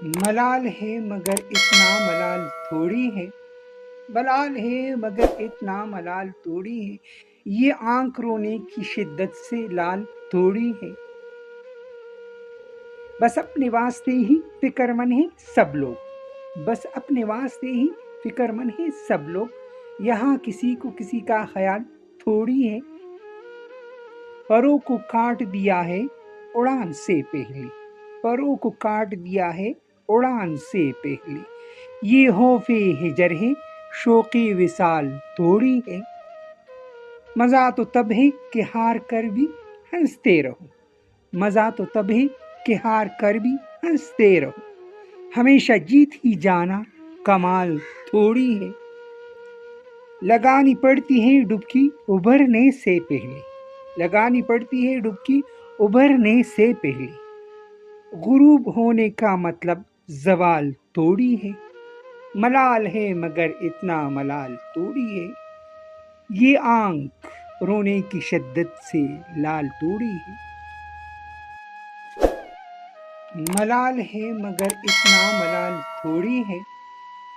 ملال ہے مگر اتنا ملال تھوڑی ہے، ملال ہے مگر اتنا ملال تھوڑی ہے، یہ آنکھ رونے کی شدت سے لال تھوڑی ہے۔ بس اپنے واسطے ہی فکر مند ہیں سب لوگ، بس اپنے واسطے ہی فکر مند ہیں سب لوگ، یہاں کسی کو کسی کا خیال تھوڑی ہے۔ پروں کو کاٹ دیا ہے اڑان سے پہلے، پروں کو کاٹ دیا ہے اڑان سے پہلے، یہ خوف ہجر ہے شوق وصال تھوڑی ہے۔ مزہ تو تب ہے کہ ہار کر بھی ہنستے رہو، مزہ تو تب ہے کہ ہار کر بھی ہنستے رہو، ہمیشہ جیت ہی جانا کمال تھوڑی ہے۔ لگانی پڑتی ہے ڈبکی ابھرنے سے پہلے، لگانی پڑتی ہے ڈبکی ابھرنے سے پہلے، غروب ہونے کا مطلب زوال تھوڑی ہے۔ ملال ہے مگر اتنا ملال تھوڑی ہے، یہ آنکھ رونے کی شدت سے لال تھوڑی ہے۔ ملال ہے مگر اتنا ملال تھوڑی ہے،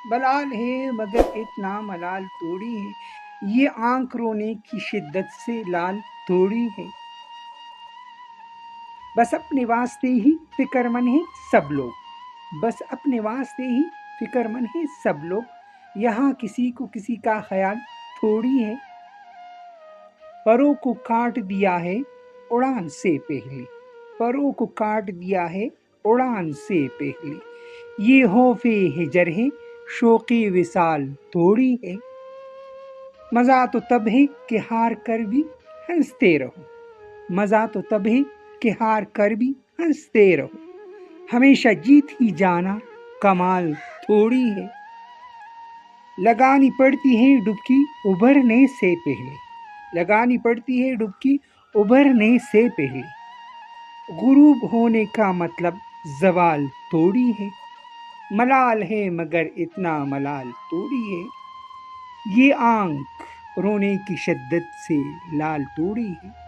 ملال ہے مگر اتنا ملال تھوڑی ہے، یہ آنکھ رونے کی شدت سے لال تھوڑی ہے۔ بس اپنے واسطے ہی فکر مند ہیں سب لوگ، بس اپنے واسطے ہی فکر مند ہیں سب لوگ، یہاں کسی کو کسی کا خیال تھوڑی ہے۔ پروں کو کاٹ دیا ہے اڑان سے پہلے، پروں کو کاٹ دیا ہے اڑان سے پہلے، یہ خوف ہجر ہے شوق وصال تھوڑی ہے۔ مزہ تو تب ہے کہ ہار کر بھی ہنستے رہو، مزہ تو تب ہے کہ ہار کر بھی ہنستے رہو، ہمیشہ جیت ہی جانا کمال تھوڑی ہے۔ لگانی پڑتی ہے ڈبکی ابھرنے سے پہلے، لگانی پڑتی ہے ڈبکی ابھرنے سے پہلے، غروب ہونے کا مطلب زوال تھوڑی ہے۔ ملال ہے مگر اتنا ملال تھوڑی ہے، یہ آنکھ رونے کی شدت سے لال تھوڑی ہے۔